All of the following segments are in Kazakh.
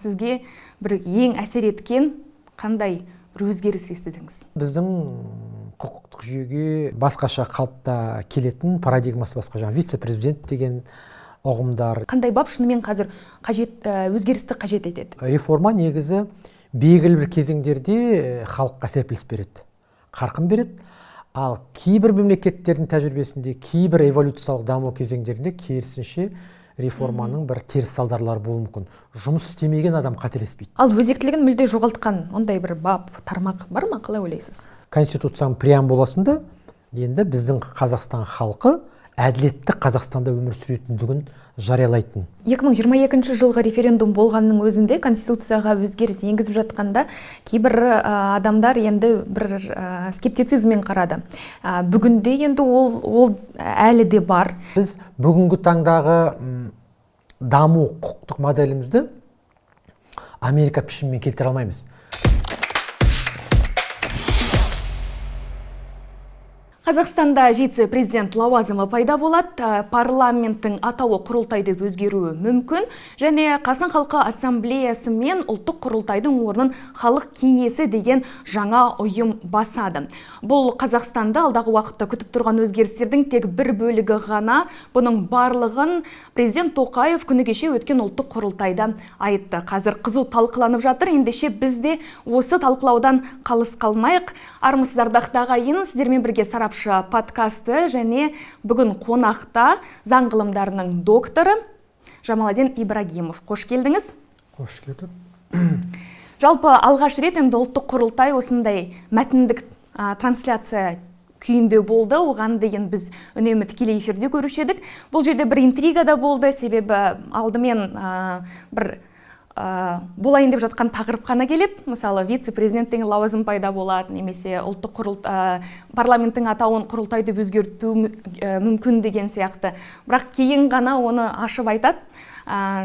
сізге бір ең әсер еткен қандай бір өзгеріс естідіңіз? Біздің құқықтық жүйеге басқаша қалыпта келетін парадигмасы басқа, жаңа вице-президент деген ұғымдар. Қандай бап шынымен қазір өзгерісті қажет етеді? Реформа негізі белгілі бір кезеңдерде халыққа серпіліс береді, қарқын береді. Ал кейбір мемлекеттердің тәжірибесінде, кейбір эволюциялық даму кезеңдерінде керісінше реформаның бір теріс салдарлары болуы мүмкін. Жұмыс істемеген адам қателеспейді. Ал өзектілігін мүлде жоғалтқан ондай бір бап, тармақ бар ма, қалай ойлайсыз? Конституцияның преамбуласында енді біздің Қазақстан халқы әділетті Қазақстанда өмір сүретіндігін жариялайтын. 2022 жылғы референдум болғанның өзінде Конституцияға өзгеріс енгізіп жатқанда кейбір адамдар енді бір скептицизммен қарады. Бүгінде енді ол әлі де бар. Біз бүгінгі таңдағы даму құқықтық моделімізді Америка пішімімен келтіре алмаймыз. Қазақстанда вице-президент лауазымы пайда болады, парламенттің атауы құрылтай деп өзгеруі мүмкін, және Қазақстан халқы ассамблеясы мен ұлттық құрылтайдың орнын халық кеңесі деген жаңа ұйым басады. Бұл Қазақстанда алдағы уақытта күтіп тұрған өзгерістердің тек бір бөлігі ғана. Бұның барлығын президент Тоқаев күні кеше өткен ұлттық құрылтайда айтты. Қазір қызу талқыланып жатыр. Ендеше біз де осы талқылаудан қалыс қалмайық. Армысыздар ағайын, сіздермен бірге сарапшы подкасты және бүгін қонақта заң ғылымдарының докторы Жамаладин Ибрагимов. Қош келдіңіз. Қош келдік. Жалпы алғаш рет енді ұлттық құрылтай осындай мәтіндік трансляция күйінде болды. Оған деген біз үнемі тікелей эфирде көруші едік. Бұл жерде бір интрига да болды, себебі алдымен бір болайын деп жатқан тақырып қана келеді. Мысалы, вице-президент деген лауазым пайда болады, немесе ұлттық парламенттің атауын құрылтай деп өзгерту мүмкін деген сияқты. Бірақ кейін ғана оны ашып айтады.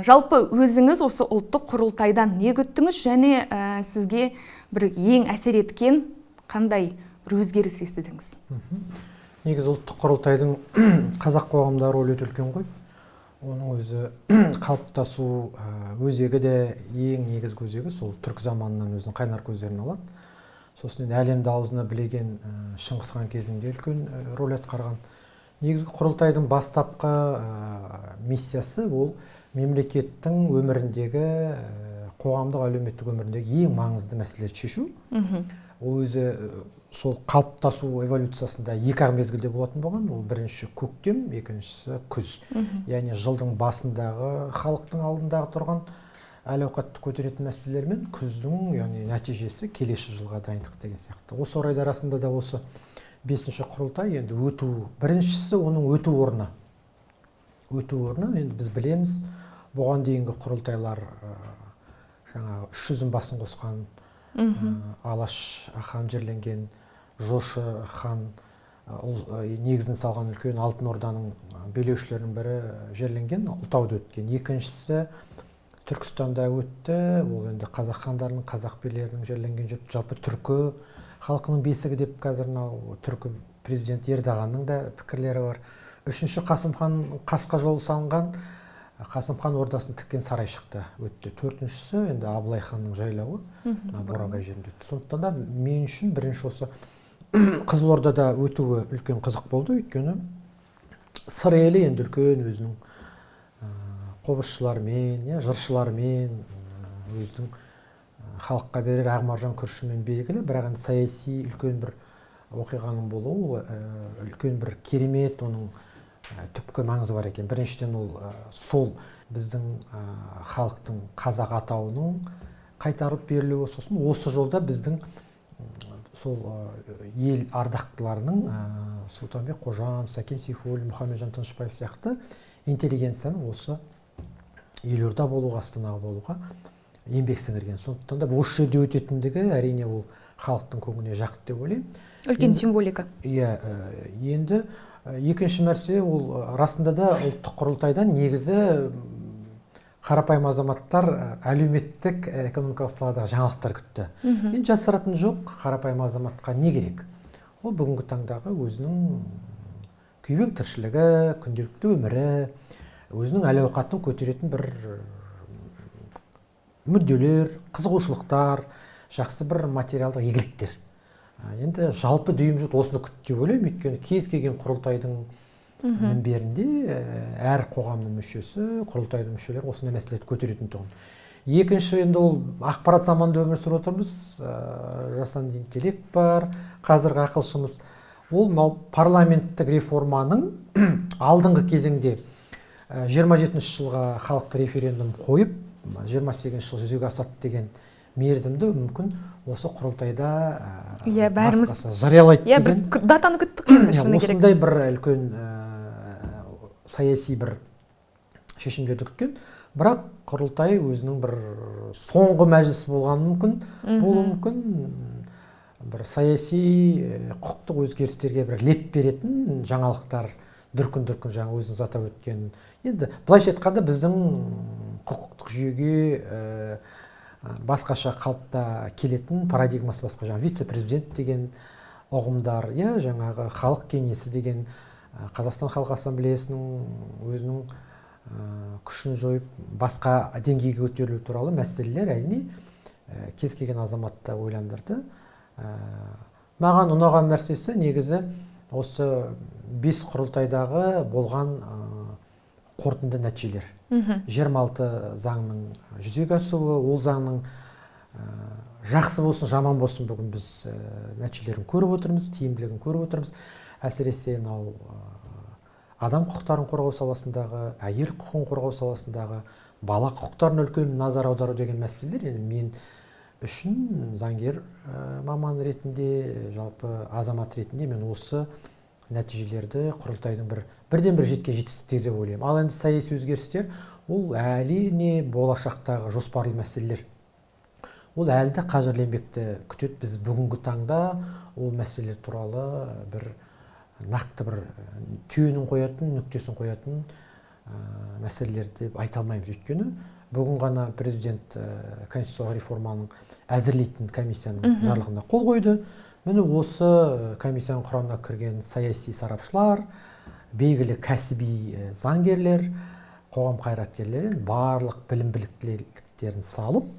Жалпы өзіңіз осы ұлттық құрылтайдан не күттіңіз, және сізге бір ең әсер еткен қандай бір өзгеріс естідіңіз? Негізі ұлттық құрылтайдың қазақ қоғамында рөлі өте үлкен ғой. Оның өзі қалыптасу өзегі де ең негізгі өзегі сол түркі заманынан өзінің қайнар көздерін алады. Сосын әлемді аузына білеген Шыңғыс хан кезінде үлкен рөл атқарған. Негізгі құрылтайдың бастапқы миссиясы ол мемлекеттің өміріндегі, қоғамдық әлеуметтік өміріндегі ең маңызды мәселелерді шешу. Ол өзі сол қалыптасу эволюциясында екі мезгілде болатын болған. Ол бірінші көктем, екіншісі күз. Яғни жылдың басындағы халықтың алдындағы тұрған әл-ауқатты көтеретін мәселелер мен күздің, яғни нәтижесі келесі жылға дайындық деген сияқты. Осы орайда арасында да осы 5-ші құрылтай енді біріншісі оның өту орны. Өту орны енді біз білеміз, бұған дейінгі құрылтайлар жаңағы 300 басын қосқан, Алаш хан жерленген, Жошы хан негізін салған үлкен Алтын Орданың билеушілерінің бірі жерленген, Ұлытауда өткен. Екіншісі Түркістанда өтті. Ол енді қазақ хандарының, қазақ билерінің жерленген жер. Жалпы түркі халқының бесігі деп қазір түркі президент Ердоғанның да пікірлері бар. Үшінші Қасым хан Қасқа жол салынған, Қасым хан ордасын тіккен сарайшықта өтті. Төртіншісі енді Абылай ханның жайлауы Бурабай жерінде өтті. Сондықтан да мен үшін бірінші осы Қызылордада өтуі үлкен қызық болды. Өйткені сыр елі енді үлкен өзінің қобызшылармен, жыршылармен, өзінің халыққа берер ағмаржан күрішімен белгілі, бірақ енді саяси үлкен бір оқиғаның болуы, үлкен бір керемет, оның түпкі маңызы бар екен. Біріншіден ол сол біздің халықтың қазақ атауының қайтарып берілуі, сосын осы жолда біздің сол ел ардақтыларының Сұлтанбек Қожам, Сәкен Сейфуллин, Мұхамеджан Тынышпаев сияқты интеллигенцияның осы елорда болуға, астанаға болуға еңбек сіңірген. Сондықтан да осы жерде өтетіндігі әрине ол халықтың көңіліне жақты деп ойлаймын. Үлкен символика. Иә, енді екінші нәрсе ол расында да ұлттық құрылтайдан негізі қарапайым азаматтар әлеуметтік экономикалық саладағы жаңалықтар күтті. Енді жасыратын жоқ, қарапайым азаматқа не керек? Ол бүгінгі таңдағы өзінің күйбең тіршілігі, күнделікті өмірі, өзінің әл-ауқатын көтеретін бір мүдделер, қызығушылықтар, жақсы бір материалдық игіліктер. Енді жалпы дүйім жұрт осыны күтті деп ойлаймын, өйткені кез келген құрылтайдың мінберінде әр қоғамның мүшесі, құрылтайдың мүшелері осындай мәселелерді көтеретін тұғын. Екінші, енді ол ақпарат заманында өмір сүріп отырмыз, жасанды интеллект бар, қазіргі ақылшымыз. Ол мынау парламенттік реформаның алдыңғы кезеңде 27 жылға халықты референдум қойып, 28 жыл жүзеге асады деген мерзімді мүмкін осы құрылтайда бәріміз жариялайды деген. біз датаны күттік енді шыны керек. Осындай бір үлкен саяси бір шешімдерді күткен. Бірақ құрылтай өзінің бір соңғы мәжілісі болғаны мүмкін, болуы мүмкін, бір саяси құқықтық өзгерістерге бір леп беретін жаңалықтар дүркін жаңа өзіңіз атап өткен. Енді былайша айтқанда біздің құқықтық жүйеге басқаша қалыпта келетін парадигмасы басқа, жаңа вице-президент деген ұғымдар, жаңағы халық кеңесі деген Қазақстан Халық Ассамблеясының өзінің күшін жойып басқа деңгейге көтерілу туралы мәселелер әрине кез келген азаматты ойландырды. Маған ұнаған нәрсесі негізі осы 5 құрылтайдағы болған қорытынды нәтижелер. 26 заңның жүзеге асуы, ол заңның жақсы болсын, жаман болсын, бүгін біз нәтижелерін көріп отырмыз, тиімділігін көріп отырмыз. Әсіресе адам құқықтарын қорғау саласындағы, әйел құқығын қорғау саласындағы, бала құқықтарына үлкен назар аудару деген мәселелер, енді мен үшін заңгер маман ретінде, жалпы азамат ретінде мен осы нәтижелерді құрылтайдың бірден бір жеткен жетістіктер деп ойлаймын. Ал енді саяси өзгерістер ол әрине болашақтағы жоспарлы мәселелер. Ол әлі де қажырлы еңбекті күтеді. Біз бүгінгі таңда ол мәселелер туралы бір нақты бір түйінін қоятын, нүктесін қоятын мәселелер деп айта алмаймыз. Өйткені бүгін ғана президент конституциялық реформаның әзірлейтін комиссияның жарлығына қол қойды. Міне осы комиссияның құрамына кірген саяси сарапшылар, белгілі кәсіби заңгерлер, қоғам қайраткерлері барлық білім біліктіліктерін салып,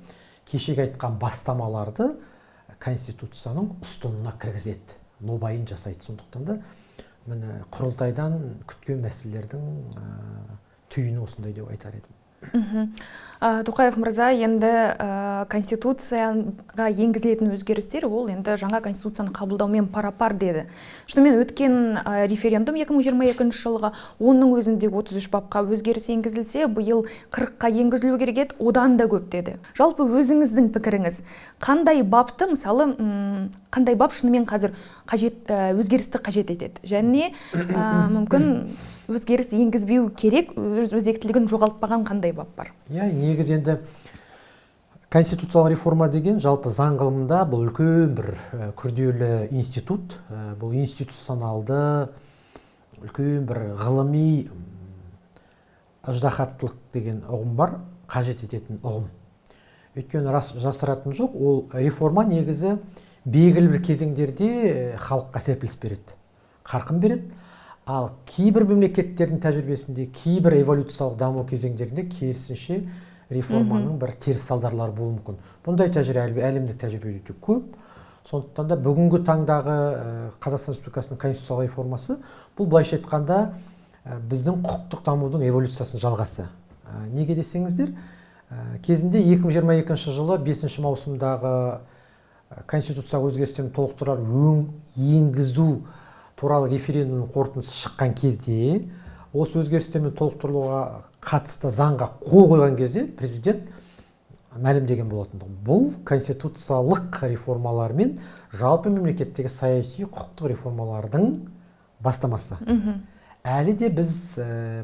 кешегі айтқан бастамаларды конституцияның ұстынына кіргізеді, нобайын жасайды. Сондықтан да міне құрылтайдан күткен мәселелердің түйіні осындай деп айтар едім. Тоқаев мырза, енді конституцияға енгізілетін өзгерістер ол енді жаңа конституцияны қабылдаумен пара-пар деді. Шынымен өткен референдум 2022 жылға оның өзінде 33 бапқа өзгеріс енгізілсе, биыл 40-қа енгізілу керек еді, одан да көп деді. Жалпы өзіңіздің пікіріңіз, қандай бапты, мысалы, қандай бап шынымен қазір өзгерісті қажет етеді? Және мүмкін өзгеріс енгізбеу керек, өзектілігін жоғалтпаған қандай бап бар? Негіз енді конституциялық реформа деген жалпы заң ғылымында бұл үлкен бір күрделі институт. Бұл институционалды үлкен бір ғылыми ыждахаттылық деген ұғым бар, қажет ететін ұғым. Өйткені жасыратын жоқ, ол реформа негізі белгілі бір кезеңдерде халыққа серпіліс береді, қарқын береді. Ал кейбір мемлекеттердің тәжірибесінде, кейбір эволюциялық даму кезеңдерінде керісінше реформаның бір теріс салдарлары болуы мүмкін. Бұндай тәжірибе әлемдік тәжірибеде көп. Сондықтан да бүгінгі таңдағы Қазақстан Республикасының конституциялық реформасы бұл былайша айтқанда біздің құқықтық дамудың эволюциясының жалғасы. Неге десеңіздер, кезінде 2022 жылы 5 маусымдағы конституциялық өзгерістерін толықтырулар енгізу туралы референдум қорытындысы шыққан кезде, осы өзгерістер мен толықтыруларға қатысты заңға қол қойған кезде президент мәлімдеген болатын. Бұл конституциялық реформалар мен жалпы мемлекеттегі саяси құқықтық реформалардың бастамасы. Әлі де біз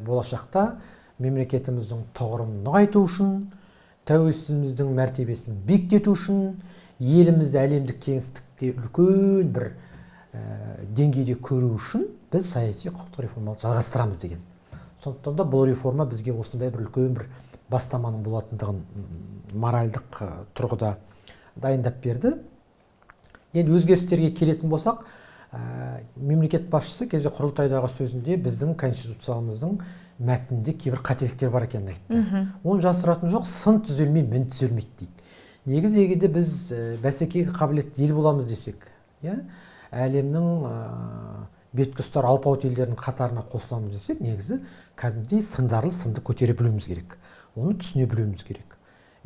болашақта мемлекетіміздің тұғырын нығайту үшін, тәуелсіздігіміздің мәртебесін бекіту үшін, елімізді әлемдік кеңістікте үлкен бір деңгейде көру үшін біз саяси құқықтық реформаны жалғастырамыз деген. Сондықтан да бұл реформа бізге осындай бір үлкен бір бастаманың болатындығын моральдық тұрғыда дайындап берді. Енді өзгерістерге келетін болсақ, мемлекет басшысы кезде құрылтайдағы сөзінде біздің конституциямыздың мәтінде кейбір қателіктер бар екенін айтты. Оны жасыратын жоқ, сын түзелмей мін түзелмейді дейді. Негізі егерде біз бәсекеге қабілетті ел боламыз десек, әлемнің беткі ұстар алпауыт елдердің қатарына қосыламыз десек, негізі кәдімгідей сындарлы сынды көтере білуіміз керек. Оны түсіне білуіміз керек.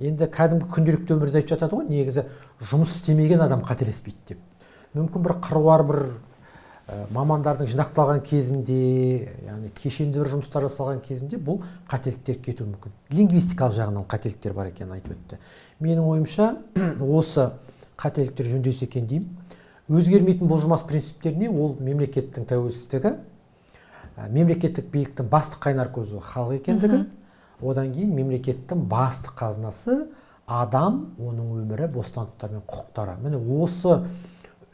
Енді кәдімгі күнделікті өмірде айтып жатады ғой, негізі жұмыс істемеген адам қателеспейді деп. Мүмкін бір қыруар бір мамандардың жинақталған кезінде, яғни кешенді бір жұмыстар жасалған кезінде бұл қателіктер кетуі мүмкін. Лингвистикалық жағынан қателіктер бар екенін айтып өтті. Менің ойымша, осы қателіктер жөнделсе екен деймін. Өзгермейтін бұлжымас принциптеріне ол мемлекеттің тәуелсіздігі, мемлекеттік биліктің басты қайнар көзі халық екендігі, одан кейін мемлекеттің басты қазынасы адам, оның өмірі, бостандықтар мен құқықтары. Міне осы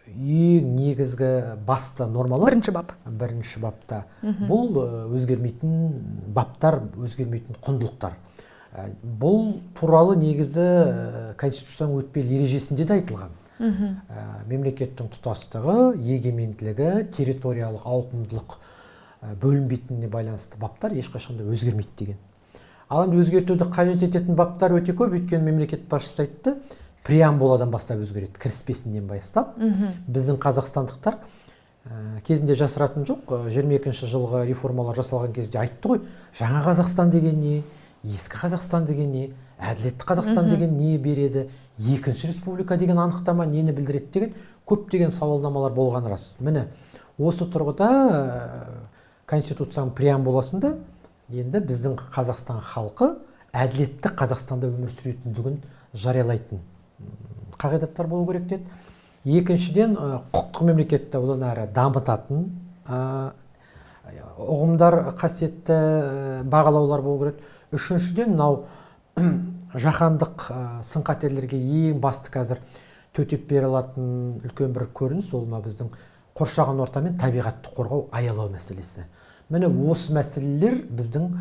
ең негізгі басты нормалар бірінші бапта. Бұл өзгермейтін баптар, өзгермейтін құндылықтар. Бұл туралы негізі Конституцияның өтпелі ережесінде де айтылған. Мемлекеттің тұтастығы, егеменділігі, территориялық ауқымдылық бөлінбейтініне байланысты баптар ешқашанда өзгермейді деген. Ал енді өзгертуді қажет ететін баптар өте көп, өйткені мемлекет басшысы айтты, преамбуладан бастап өзгереді, кіріспесінен бастап. Біздің қазақстандықтар кезінде жасыратын жоқ, 22-ші жылғы реформалар жасалған кезде айтты ғой, жаңа Қазақстан деген не, ескі Қазақстан деген не, әділетті Қазақстан деген не береді, екінші республика деген анықтама нені білдіреді деген көптеген сауалнамалар болған рас. Міне, осы тұрғыда Конституцияның преамбуласында енді біздің Қазақстан халқы әділетті Қазақстанда өмір сүретіндігін жариялайтын қағидаттар болу керек деді. Екіншіден, құқықтық мемлекетті одан әрі дамытатын ұғымдар, қасиетті бағалаулар болу керек. Үшіншіден, мынау жаһандық сын-қатерлерге ең басты қазір төтеп бере алатын үлкен бір көрініс, ол біздің қоршаған орта мен табиғатты қорғау, аялау мәселесі. Міне осы мәселелер біздің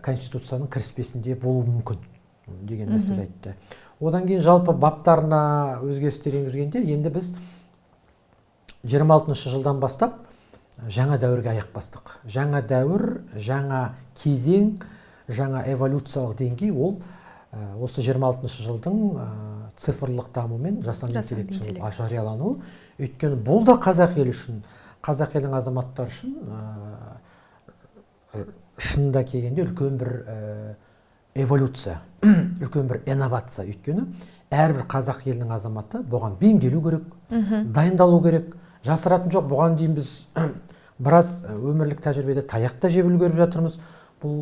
Конституцияның кіріспесінде болуы мүмкін деген мәселе айтты. Одан кейін жалпы баптарына өзгерістер енгізгенде, енді біз 26-шы жылдан бастап жаңа дәуірге аяқ бастық. Жаңа дәуір, жаңа кезең, жаңа эволюциялық деңгей ол осы 26-шы жылдың цифрлық даму мен жасанды интеллект жариялануы. Өйткені бұл да қазақ елі үшін, қазақ елінің азаматтары үшін шынында келгенде үлкен бір эволюция, үлкен бір инновация. Өйткені әрбір қазақ елінің азаматы бұған бейімделу керек, дайындалу керек. Жасыратын жоқ, бұған дейін біз біраз өмірлік тәжірибеде таяқта жеп үлгеріп жатырмыз. Бұл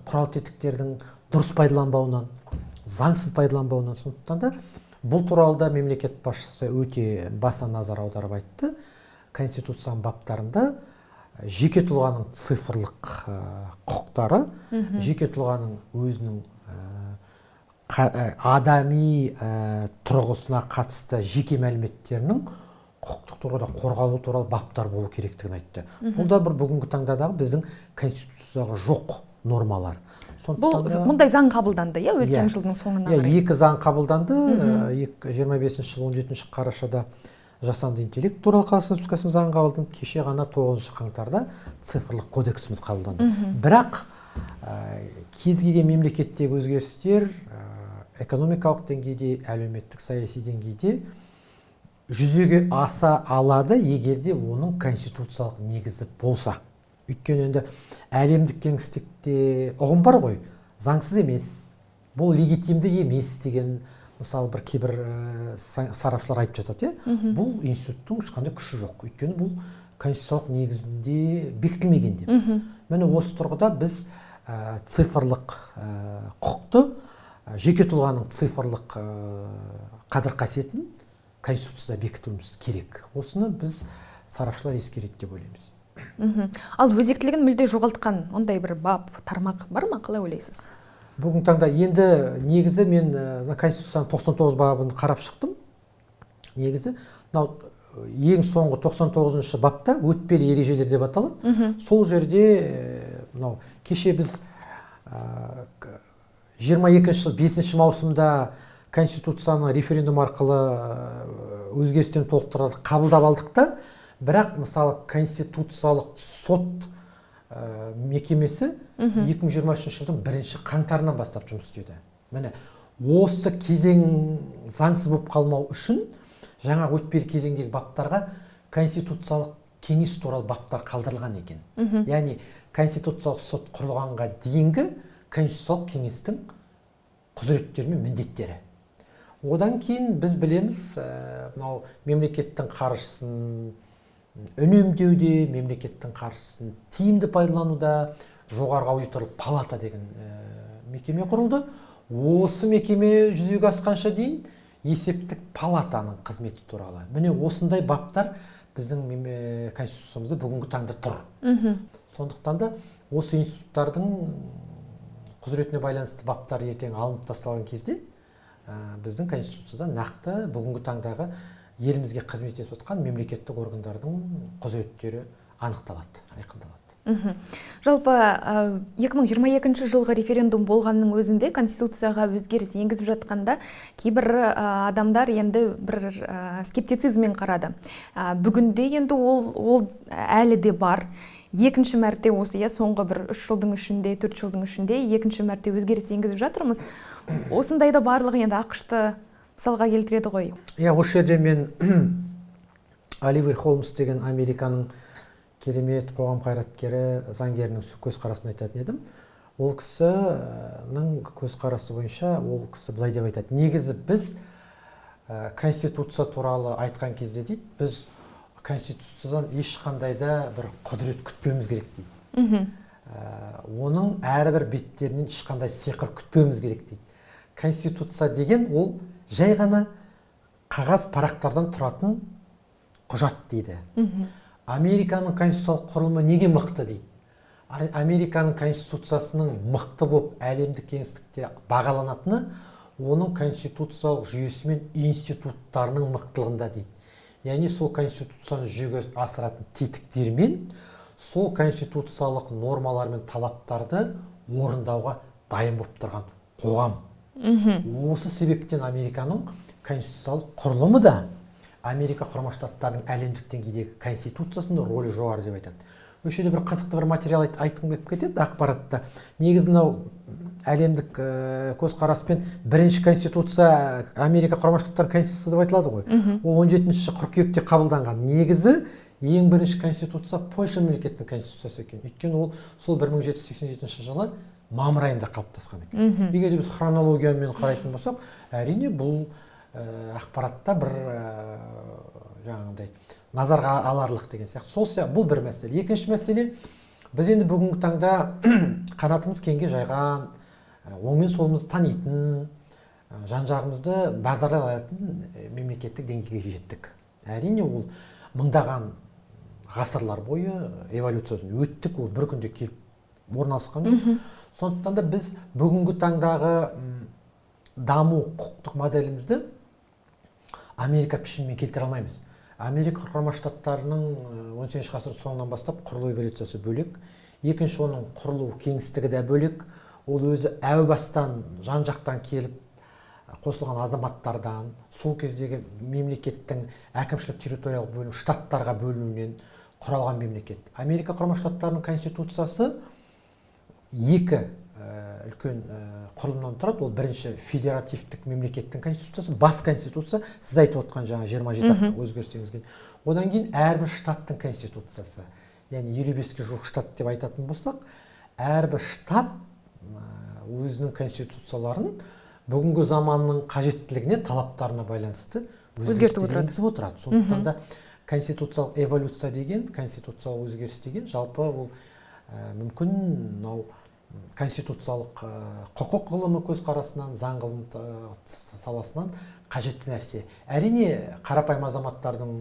құрал тетіктердің дұрыс пайдаланбауынан, заңсыз пайдаланбауынан. Сондықтан да бұл туралы да мемлекет басшысы өте баса назар аударып айтты. Конституцияның баптарында жеке тұлғаның цифрлық құқықтары, жеке тұлғаның өзінің адами тұрғысына қатысты жеке мәліметтерінің құқықтық тұрғыда қорғалу туралы баптар болу керектігін айтты. Бұл да бір бүгінгі таңдадағы біздің Конституцияға жоқ нормалар. Бұл мұндай заң қабылданды, өткен жылдың соңына қарай? Екі заң қабылданды. 25-ші жыл 17-ші қарашада жасанды интеллект туралы Қазақстан Республикасының заңы қабылданды. Кеше ғана 9-шы қаңтарда цифрлық кодексіміз қабылданды. Бірақ кез келген мемлекеттегі өзгерістер экономикалық деңгейде, әлеуметтік саяси деңгейде жүзеге аса алады, егерде оның конституциялық негізі болса. Өйткені енді әлемдік кеңістікте ұғым бар ғой, заңсыз емес, бұл легитимді емес деген, мысалы бір кейбір сарапшылар айтып жатады. Бұл институттың ешқандай күші жоқ, өйткені бұл конституциялық негізінде бекітілмеген деп. Міне осы тұрғыда біз цифрлық құқықты, жеке тұлғаның цифрлық қадір-қасиетін Конституцияда бекітуіміз керек. Осыны біз сарапшылар ескереді деп ойлаймыз. Ал өзектілігін мүлде жоғалтқан ондай бір бап, тармақ бар ма, қалай ойлайсыз? Бүгін таңда енді негізі мен Конституцияның 99 бабын қарап шықтым. Негізі ең соңғы 99-шы бапта өтпелі ережелер деп аталады. Сол жерде кеше біз 22-ші жыл 5-ші маусымда Конституцияны референдум арқылы өзгерістерін толықтырып қабылдап алдық та, бірақ мысалы конституциялық сот мекемесі 2023 жылдың 1 қаңтарынан бастап жұмыс істеді. Міне осы кезең заңсыз болып қалмау үшін жаңа өтпелі кезеңдегі баптарға конституциялық кеңес туралы баптар қалдырылған екен. Яғни конституциялық сот құрылғанға дейінгі конституциялық кеңестің құзыреттері мен міндеттері. Одан кейін біз білеміз, мынау мемлекеттің қаржысын үнемдеуде, мемлекеттің қаржысын тиімді пайдалануда жоғарғы аудиторлық палата деген мекеме құрылды. Осы мекеме жүзеге асқанша дейін есептік палатаның қызметі туралы. Міне осындай баптар біздің конституциямызда бүгінгі таңда тұр. Сондықтан да осы институттардың құзыретіне байланысты баптар ертең алынып тасталған кезде біздің конституцияда нақты бүгінгі таңдағы елімізге қызмет етіп отқан мемлекеттік органдардың құзыреттері анықталады, айқындалады. Жалпы 2022 жылғы референдум болғанның өзінде конституцияға өзгеріс енгізіп жатқанда кейбір адамдар енді бір скептицизммен қарады. Бүгінде енді ол әлі де бар. Екінші мәрте осы соңғы бір 3 жылдың ішінде, 4 жылдың ішінде екінші мәрте өзгеріс енгізіп жатырмыз. Осындайда барлығы енді ақышты мысалға келтіреді ғой. Осы жерде мен Оливер Холмс деген Американың керемет қоғам қайраткері, заңгерінің көзқарасын айтатын едім. Ол кісінің көзқарасы бойынша ол кісі былай деп айтады. Негізі біз конституция туралы айтқан кезде дейді, біз конституциядан ешқандай да бір құдірет күтпеуіміз керек дейді. Оның әрбір беттерінен ешқандай сиқыр күтпеуіміз керек дейді. Конституция деген ол жай ғана қағаз парақтардан тұратын құжат дейді. Американың конституциялық құрылымы неге мықты дейді. Американың конституциясының мықты болып әлемдік кеңістікте бағаланатыны оның конституциялық жүйесі мен институттарының мықтылығында дейді. Яғни сол конституцияны жүзеге асыратын тетіктермен сол конституциялық нормалар мен талаптарды орындауға дайын болып тұрған қоғам. Осы себептен Американың конституциялық құрылымы да Америка Құрама Штаттарының әлемдік деңгейдегі конституциясының рөлі жоғары деп айтады. Осы жерде бір қызықты бір материал айтқым келіп кетеді ақпаратта. Негізі мынау әлемдік көзқараспен бірінші конституция Америка Құрама Штаттарының конституциясы деп айтылады ғой. Ол 17 қыркүйекте қабылданған. Негізі ең бірінші конституция Польша мемлекетінің конституциясы екен. Өйткені ол сол 1787 жылы мамыр айында қалыптасқан екен. Егер біз хронологиямен қарайтын болсақ, әрине бұл ақпаратта бір жаңағыдай назарға аларлық деген сияқты. Сол бұл бір мәселе. Екінші мәселе, біз енді бүгінгі таңда қанатымыз кеңге жайған, оңмен солымызды танитын, жан-жағымызды бағдарлай алатын мемлекеттік деңгейге жеттік. Әрине ол мыңдаған ғасырлар бойы эволюциядан өттік, ол бір күнде келіп орналасқан жоқ. Сондықтан да біз бүгінгі таңдағы даму құқықтық моделімізді Америка пішінімен келтіре алмаймыз. Америка Құрама Штаттарының 18 ғасыр соңынан бастап құрылу эволюциясы бөлек. Екінші, оның құрылу кеңістігі де бөлек. Ол өзі әу бастан жан-жақтан келіп қосылған азаматтардан, сол кездегі мемлекеттің әкімшілік территориялық бөлім штаттарға бөлінуінен құралған мемлекет. Америка Құрама Штаттарының конституциясы екі үлкен құрылымнан тұрады. Ол бірінші федеративтік мемлекеттің конституциясы, бас конституция, сіз айтып отқан жаңа 27 өзгеріс енгізген. Одан кейін әрбір штаттың конституциясы. Яғни 55-ке жуық штат деп айтатын болсақ, әрбір штат өзінің конституцияларын бүгінгі заманның қажеттілігіне, талаптарына байланысты өзгертіп отырады. Сондықтан да конституциялық эволюция деген, конституциялық өзгеріс деген жалпы ол мүмкін мынау конституциялық құқық ғылымы көзқарасынан, заң ғылымы саласынан қажетті нәрсе. Әрине қарапайым азаматтардың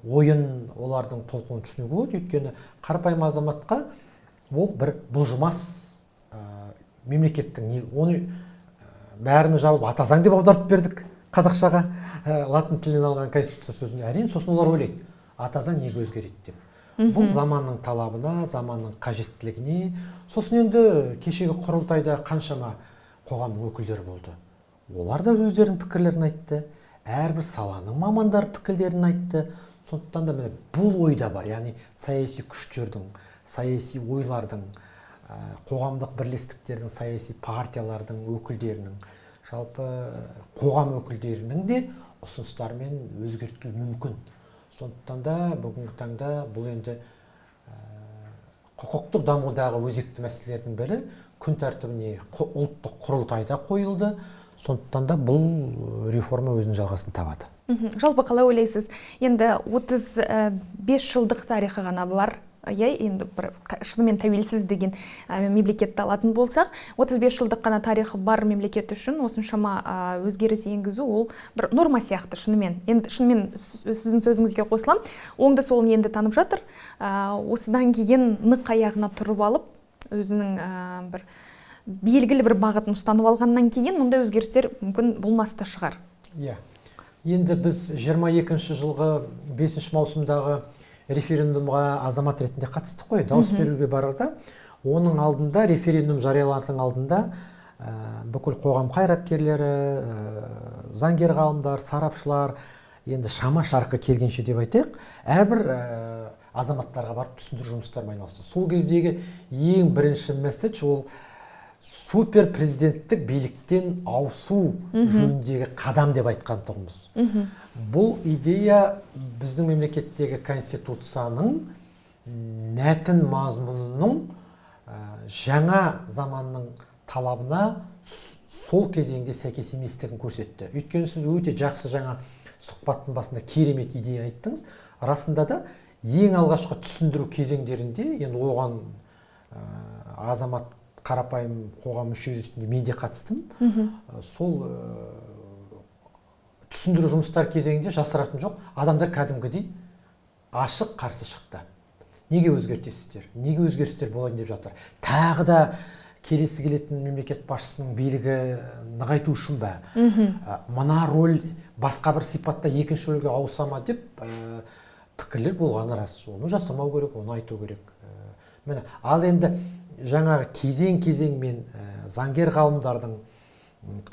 ойын, олардың толқуын түсінуге болады. Өйткені қарапайым азаматқа ол бір бұлжымас мемлекеттің, оны бәріміз жабылып ата заң деп аударып бердік қазақшаға, латын тілінен алған конституция сөзін. Әрине сосын олар ойлайды, ата заң неге өзгереді деп. Бұл заманның талабына, заманның қажеттілігіне. Сосын енді кешегі құрылтайда қаншама қоғам өкілдері болды. Олар да өздерінің пікірлерін айтты. Әрбір саланың мамандар пікірлерін айтты. Сондықтан да бұл ойда бар, яғни саяси күштердің, саяси ойлардың, қоғамдық бірлестіктердің, саяси партиялардың өкілдерінің, жалпы қоғам өкілдерінің де ұсыныстарымен өзгертілуі мүмкін. Сондықтан да бүгінгі таңда бұл енді құқықтық дамудағы өзекті мәселелердің бірі күн тәртібіне ұлттық құрылтайда қойылды. Сондықтан да бұл реформа өзінің жалғасын табады. Жалпы қалай ойлайсыз? Енді 35 жылдық тарихы ғана бар. Енді шынымен тәуелсіз деген мемлекетті алатын болсақ, 35 жылдық қана тарихы бар мемлекет үшін осыншама өзгеріс енгізу ол бір норма сияқты шынымен. Енді шынымен сіздің сөзіңізге қосылам. Оңды солын енді танып жатыр. Осыдан кейін нық аяғына тұрып алып, өзінің бір белгілі бір бағытын ұстанып алғаннан кейін мұндай өзгерістер мүмкін болмас та шығар. Иә. Енді біз 22 жылғы 5 маусымдағы референдумға азамат ретінде қатыстық қой, дауыс беруге барарда. Оның алдында, референдум жарияланудың алдында бүкіл қоғам қайраткерлері, заңгер ғалымдар, сарапшылар, енді шама шарқы келгенше деп айтайық, әрбір азаматтарға барып түсіндіру жұмыстарымен айналысты. Сол кездегі ең бірінші месседж ол супер президенттік биліктен ауысу жөніндегі қадам деп айтқан тұғымыз. Бұл идея біздің мемлекеттегі конституцияның мәтін мазмұнының жаңа заманның талабына сол кезеңде сәйкес еместігін көрсетті. Өйткені сіз өте жақсы жаңа сұхбаттың басында керемет идея айттыңыз. Расында да ең алғашқы түсіндіру кезеңдерінде, енді оған азамат қарапайым қоғам мүшесі мен де қатыстым. Сол түсіндіру жұмыстар кезеңінде жасыратын жоқ, адамдар кәдімгідей ашық қарсы шықты. Неге өзгертесіздер? Неге өзгерістер болайын деп жатыр? Тағы да келесі келетін мемлекет басшысының билігі нығайту үшін бе? Мына роль басқа бір сипатта екінші рөлге ауыса ма деп пікірлер болғаны рас. Оны жасамау керек, оны айту керек. Міне, ал енді жаңағы кезең-кезеңмен заңгер ғалымдардың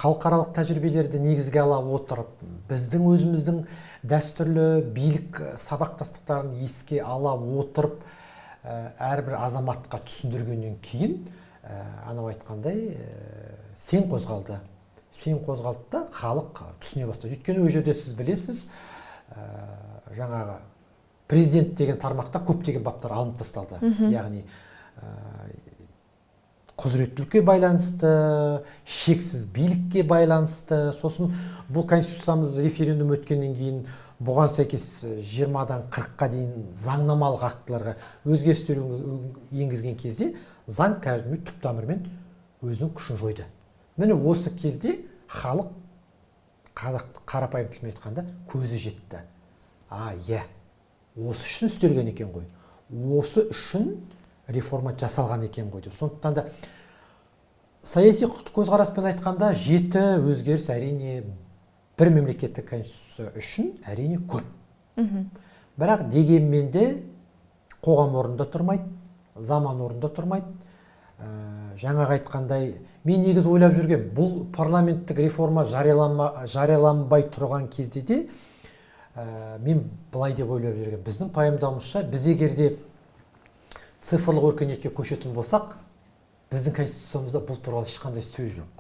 халықаралық тәжірибелерді негізге ала отырып, біздің өзіміздің дәстүрлі билік сабақтастықтарын еске ала отырып, әрбір азаматқа түсіндіргеннен кейін, анау айтқандай, сен қозғалды. Сен қозғалды да халық түсіне бастады. Өйткені ол жерде сіз білесіз, жаңағы президент деген тармақта көптеген баптар алынып тасталды. Яғни құзыреттілікке байланысты, шексіз билікке байланысты. Сосын бұл конституциямыз референдум өткеннен кейін бұған сәйкес 20-дан 40-қа дейін заңнамалық актілерге өзгерістер енгізген кезде заң кәдімгі түп тамырымен өзінің күшін жойды. Міне осы кезде халық қазақты қарапайым тілмен айтқанда көзі жетті. Иә, осы үшін істелген екен ғой. Осы үшін реформа жасалған екен ғой деп. Сондықтан да саяси көзқараспен айтқанда 7 өзгеріс әрине бір мемлекеттік конституция үшін әрине көп. Бірақ дегенмен де қоғам орында тұрмайды, заман орында тұрмайды. Жаңағы айтқандай, мен негіз ойлап жүрген, бұл парламенттік реформа жарияланбай тұрған кезде де мен былай деп ойлап жүрген, біздің пайымдауымызша, біз егерде цифрлық өркениетке көшетін болсақ, біздің конституциямызда бұл туралы ешқандай сөз жоқ.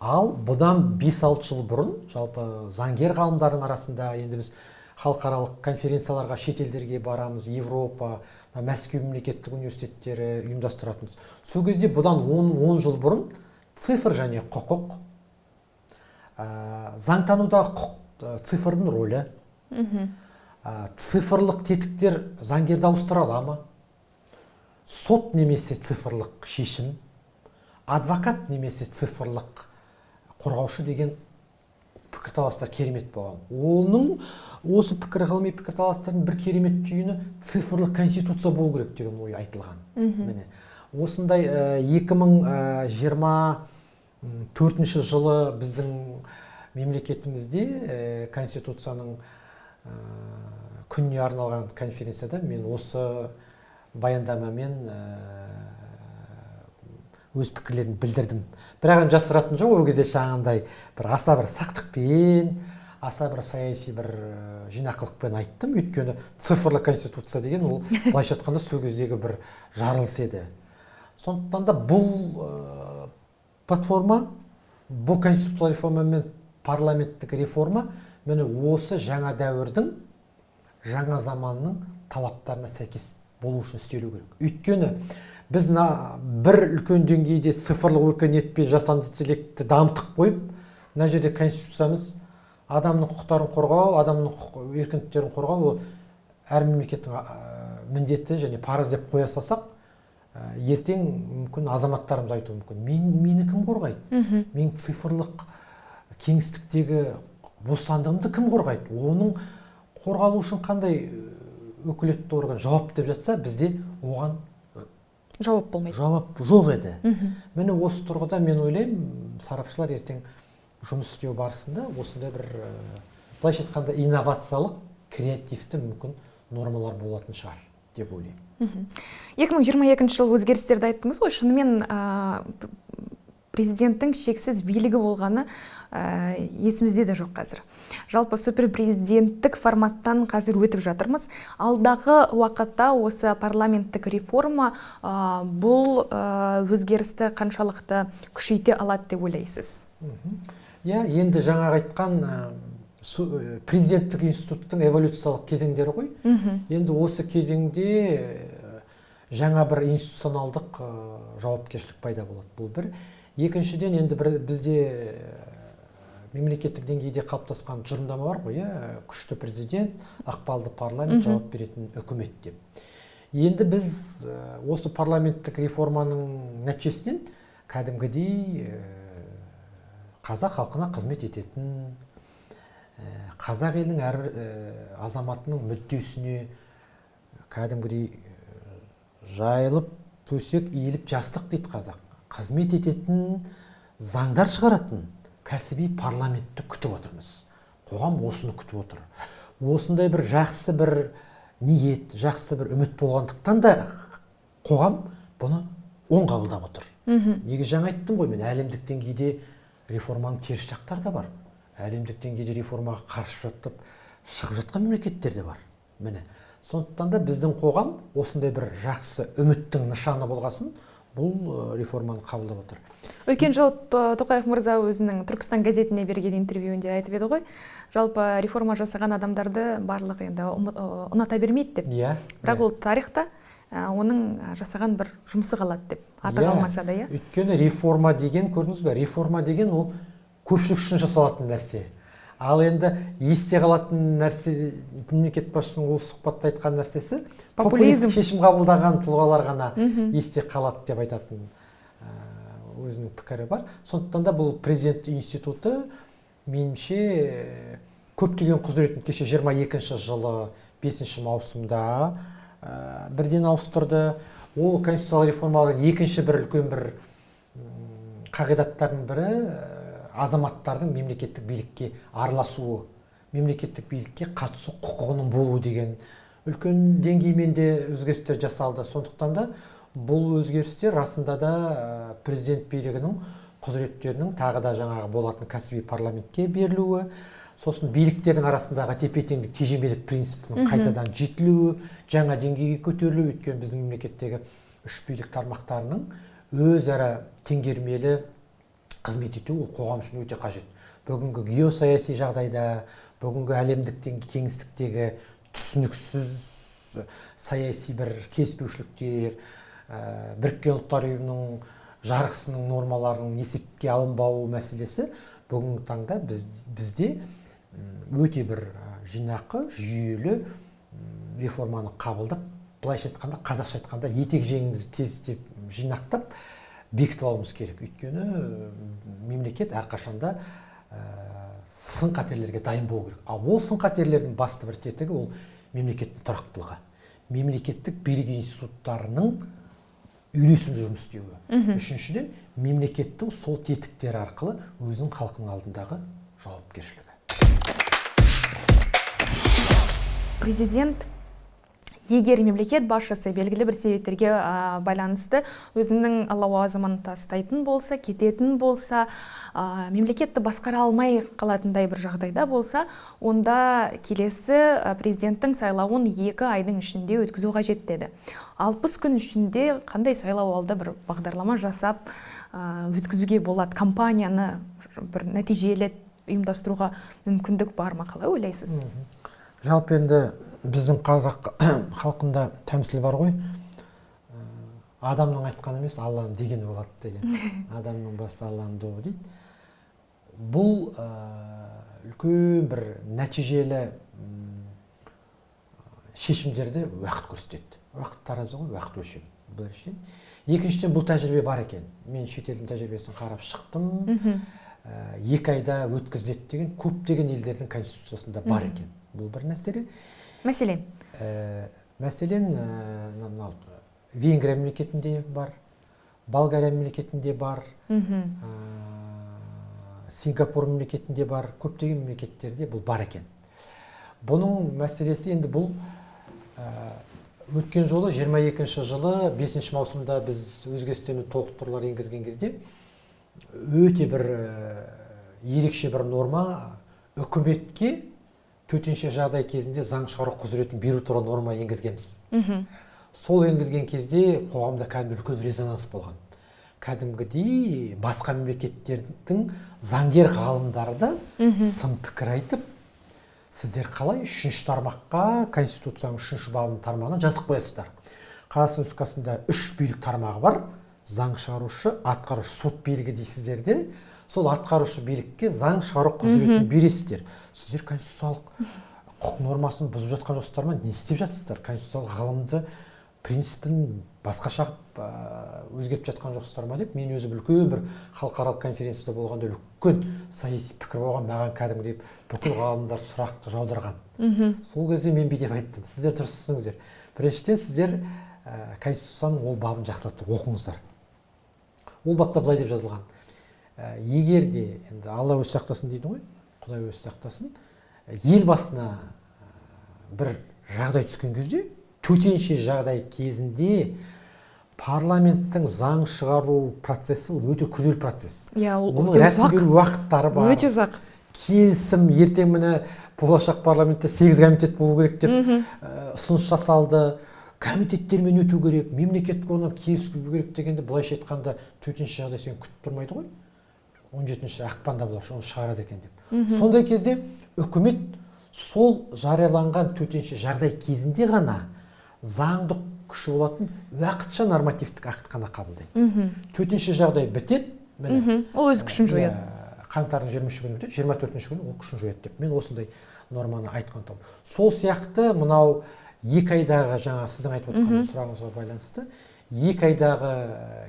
Ал бұдан 5-6 жыл бұрын, жалпы заңгер ғалымдардың арасында, енді біз халықаралық конференцияларға, шетелдерге барамыз, Европа, Мәскеу мемлекеттік университеттері ұйымдастыратынбыз. Сол кезде бұдан 10 жыл бұрын цифр және құқық, заңтанудағы цифрдың рөлі, цифрлық тетіктер заңгерді ауыстыра ала ма? Сот немесе цифрлық шешім, адвокат немесе цифрлық қорғаушы деген пікірталастар керемет болған. Оның осы ғылыми пікірталастардың бір керемет түйіні цифрлық конституция болу керек деген ой айтылған. Міне осындай 2024 жылы біздің мемлекетімізде конституцияның күніне арналған конференцияда мен осы баяндамамен өз пікірлерін білдірдім. Бірақ жасыратын жоқ, ол кезде жаңағындай бір аса бір сақтықпен, аса бір саяси бір жинақылықпен айттым, өйткені цифрлы конституция деген ол былайша айтқанда сол кездегі бір жарылыс еді. Сондықтан да бұл платформа, бұл конституциялық реформа мен парламенттік реформа міне осы жаңа дәуірдің, жаңа заманның талаптарына сәйкес болу үшін істелу керек. Өйткені біз бір үлкен деңгейде цифрлық өркениетпен жасанды интеллектті дамытып қойып, мына жерде конституциямыз адамның құқықтарын қорғау, адамның еркіндіктерін қорғау, ол әр мемлекеттің міндеті және парыз деп қоя салсақ, ертең мүмкін азаматтарымыз айтуы мүмкін. Мені кім қорғайды? Мен цифрлық кеңістіктегі бостандығымды кім қорғайды? Оның қорғалу үшін қандай өкілетті орган жауап деп жатса, бізде оған жауап болмайды. Жауап жоқ еді. Міне осы тұрғыда мен ойлаймын, сарапшылар ертең жұмыс істеу барысында осындай бір былайша айтқанда инновациялық, креативті мүмкін нормалар болатын шығар деп ойлаймын. 2022 жыл өзгерістерді айттыңыз ғой, шынымен президенттің шексіз билігі болғаны есімізде де жоқ қазір. Жалпы суперпрезиденттік форматтан қазір өтіп жатырмыз. Алдағы уақытта осы парламенттік реформа бұл өзгерісті қаншалықты күшейте алады деп ойлайсыз? Енді жаңағы айтқан президенттік институттың эволюциялық кезеңдері ғой. Енді осы кезеңде жаңа бір институционалдық жауапкершілік пайда болады. Бұл бір. Екіншіден, енді бізде мемлекеттік деңгейде қалыптасқан тұжырымдама бар ғой, күшті президент, ықпалды парламент, жауап беретін үкімет деп. Енді біз осы парламенттік реформаның нәтижесінен кәдімгідей қазақ халқына қызмет ететін, қазақ елінің әрбір азаматының мүддесіне кәдімгідей жайылып, төсек иіліп жастық дейді қазақ. Қызмет ететін, заңдар шығаратын кәсіби парламентті күтіп отырмыз. Қоғам осыны күтіп отыр. Осындай бір жақсы бір ниет, жақсы бір үміт болғандықтан да қоғам бұны оң қабылдап отыр. Неге жаңа айттым ғой, мен әлемдік деңгейде реформаның теріс жақтары да бар. Әлемдік деңгейде реформаға қарсы шығып жатқан мемлекеттер де бар. Міне, сондықтан да біздің қоғам осындай бір жақсы үміттің нышаны болғасын, бұл реформаны қабылдап отыр. Өткен жыл Тоқаев мырза өзінің Түркістан газетіне берген интервьюінде айтып еді ғой, жалпы реформа жасаған адамдарды барлығы енді ұната бермейді деп. Бірақ ол тарихта оның жасаған бір жұмысы қалады деп аты қалмаса да. Өйткені реформа деген, көрдіңіз бе, реформа деген ол көпшілік үшін жасалатын нәрсе. Ал енді есте қалатын нәрсе, мемлекет басшысының ол сұхбатта айтқан нәрсесі, популизм шешім қабылдаған тұлғалар ғана есте қалады деп айтатын өзінің пікірі бар. Сондықтан да бұл президент институты меніңше көптеген құзыретін кеше 22 жылы 5 маусымда бірден ауыстырды. Ол конституциялық реформаның екінші бір үлкен бір қағидаттардың бірі азаматтардың мемлекеттік билікке араласуы, мемлекеттік билікке қатысу құқығының болуы деген үлкен деңгеймен де өзгерістер жасалды. Сондықтан да бұл өзгерістер расында да президент билігінің құзыреттерінің тағы да жаңағы болатын кәсіби парламентке берілуі, сосын биліктердің арасындағы тепе-теңдік, тежемелік принципінің қайтадан жетілуі, жаңа деңгейге көтерілуі. Өйткені біздің мемлекеттегі үш билік тармақтарының өзара теңгермелі қызмет ету ол қоғам үшін өте қажет. Бүгінгі геосаяси жағдайда, бүгінгі әлемдік кеңістіктегі түсініксіз саяси бір келіспеушіліктер, Біріккен ұлттар ұйымының жарғысының нормаларының есепке алынбауы мәселесі бүгінгі таңда бізде өте бір жинақы, жүйелі реформаны қабылдап, былайша айтқанда, қазақша айтқанда, етек жеңімізді тездетіп, жинақтап бекітіп алуымыз керек. Өйткені мемлекет әрқашанда сын қатерлерге дайын болу керек. Ал ол сын қатерлердің басты бір тетігі ол мемлекеттің тұрақтылығы. Мемлекеттік билік институттарының үйлесімді жұмыс істеуі. Үшіншіден, мемлекеттің сол тетіктері арқылы өзінің халқының алдындағы жауапкершілігі. Президент егер мемлекет басшысы белгілі бір себептерге байланысты өзінің лауазымын тастайтын болса, кететін болса, мемлекетті басқара алмай қалатындай бір жағдайда болса, онда келесі президенттің сайлауын 2 айдың ішінде өткізу қажет деді. 60 күн ішінде қандай сайлау алды бір бағдарлама жасап өткізуге болады, кампанияны бір нәтижелі ұйымдастыруға мүмкіндік бар ма, қалай ойлайсыз? Жалпы енді біздің қазақ халқында тәмсіл бар ғой, адамның айтқаны емес, Алланың дегені болады деген. Адамның басы Алланың доғы дейді. Бұл үлкен бір нәтижелі шешімдерді уақыт көрсетеді. Уақыт таразы ғой, уақыт өлшем. Біріншіден. Екіншіден бұл тәжірибе бар екен. Мен шетелдің тәжірибесін қарап шықтым. 2 айда өткізіледі деген көптеген елдердің конституциясында бар екен. Бұл бір мәселе. Мәселен? Мәселен, Венгрия мемлекетінде бар, Болгария мемлекетінде бар, Сингапур мемлекетінде бар, көптеген мемлекеттерде бұл бар екен. Бұның мәселесі енді бұл өткен жолы 22 жылы 5 маусымда біз өзгерістер мен толықтырулар енгізген кезде өте бір ерекше бір норма үкіметке төтенше жағдай кезінде заң шығару құзыретін беру туралы норма енгізгенбіз. Сол енгізген кезде қоғамда кәдімгі үлкен резонанс болған. Кәдімгідей басқа мемлекеттердің заңгер ғалымдары да сын пікір айтып, сіздер қалай 3-ші тармаққа Конституцияның 3-ші бабының тармағынан жазып қоясыздар. Қазақстан Республикасында 3 билік тармағы бар. Заң шығарушы, атқарушы, сот билігі дейсіздер де, сол атқарушы билікке заң шығару құзыретін бересіздер. Сіздер конституциялық құқық нормасын бұзып жатқан жоқсыздар ма? Не істеп жатсыздар? Конституциялық ғылымды принципін басқаша өзгертіп жатқан жоқсыздар ма деп, мен өзім үлкен бір халықаралық конференцияда болғанда үлкен саяси пікір болған, маған кәдімгідей бүкіл ғалымдар сұрақты жаудырған. Сол кезде мен деп айттым, сіздер дұрыссыздар. Біріншіден сіздер Конституцияның ол бабын жақсылап оқыңыздар. Ол бапта былай деп жазылған. Егер де, енді Алла өз сақтасын дейді ғой, Құдай өз сақтасын, ел басына бір жағдай түскен кезде, төтенше жағдай кезінде парламенттің заң шығару процесі ол өте күрделі процесс. Оның рәсімдеу уақыттары бар. Өте ұзақ. Келісім, ертең міне болашақ парламентте 8 комитет болу керек деп ұсыныс жасалды. Комитеттермен өту керек, мемлекет оны келісу керек дегенде, былайша айтқанда төтенше жағдай сен күтіп тұрмайды ғой. 17 ақпанда бұлар оны шығарады екен деп. Сондай кезде үкімет сол жарияланған төтенше жағдай кезінде ғана заңдық күші болатын уақытша нормативтік акт қана қабылдайды. Төтенше жағдай бітеді, ол өз күшін жояды. Қаңтардың 23 күні бітеді, 24 күні ол күшін жояды деп. Мен осындай норманы айтқан тұғым. Сол сияқты мынау 2 айдағы, жаңа сіздің айтып отқан сұрағыңызға байланысты, 2 айдағы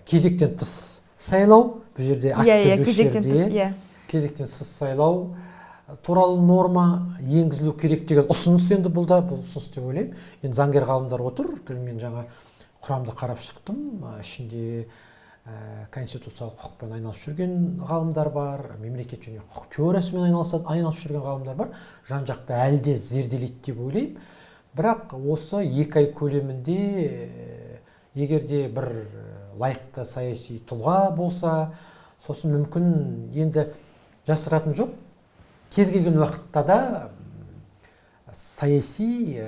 кезектен тыс сайлау, бұл жерде активдеушілерде кезектен тыс сайлау туралы норма енгізілу керек деген ұсыныс, енді бұл ұсыныс деп ойлаймын. Енді заңгер ғалымдар отыр, мен жаңа құрамды қарап шықтым, ішінде конституциялық құқықпен айналысып жүрген ғалымдар бар, мемлекет және құқық теориясымен айналысып жүрген ғалымдар бар. Жан-жақты әлі де зерделейді деп ойлаймын. Бірақ осы 2 ай көлемінде егерде бір лайықты саяси тұлға болса, сосын мүмкін енді жасыратын жоқ. Кез келген уақытта да саяси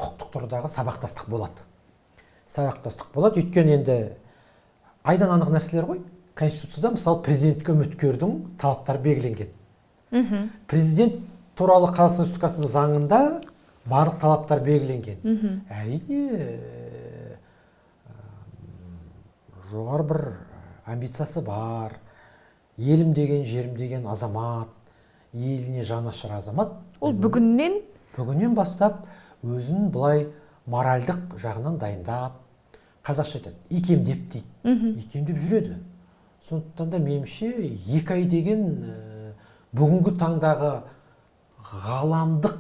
құқықтық тұрдағы сабақтастық болады. Өйткені енді айдан анық нәрселер ғой. Конституцияда мысалы президентке үміткердің талаптары белгіленген. Президент туралы Қазақстан Республикасының заңында барлық талаптар белгіленген. Әрине жоғары бір амбициясы бар. Елім деген, жерім деген азамат, еліне жанашыр азамат. Ол бүгіннен бастап өзін бұлай моральдық жағынан дайындап, қазақша айтады, икемдеп дейді. Икемдеп жүреді. Сондықтан да меніңше 2 ай деген бүгінгі таңдағы ғаламдық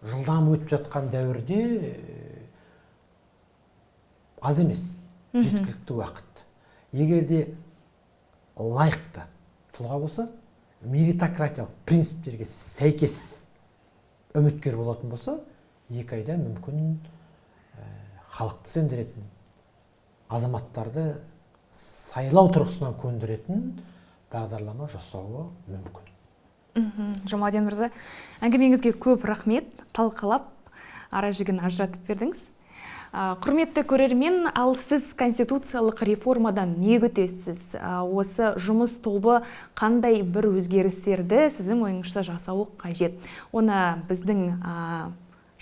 жылдам өтіп жатқан дәуірде аз емес, жеткілікті уақыт. Егерде лайықты тұлға болса, меритократиялық принциптерге сәйкес үміткер болатын болса, 2 айда мүмкін халықты сендіретін, азаматтарды сайлау тұрғысынан көндіретін бағдарлама жасауы мүмкін. Жамалдин мырза, әңгімеңізге көп рахмет, талқылап, ара жігін ажыратып бердіңіз. Құрметті көрермен, ал сіз конституциялық реформадан не күтесіз? Осы жұмыс тобы қандай бір өзгерістерді сіздің ойыңызша жасауы қажет? Оны біздің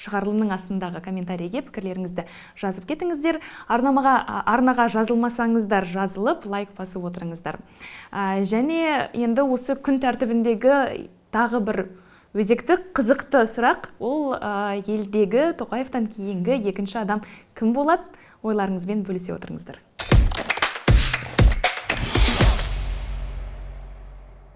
шығарылымның астындағы комментарийге пікірлеріңізді жазып кетіңіздер. Арнаға жазылмасаңыздар, жазылып, лайк басып отырыңыздар. Және енді осы күн тәртібіндегі тағы бір өзекті қызықты сұрақ, ол елдегі Тоқаевтан кейінгі екінші адам кім болады? Ойларыңызбен бөлісе отырыңыздар.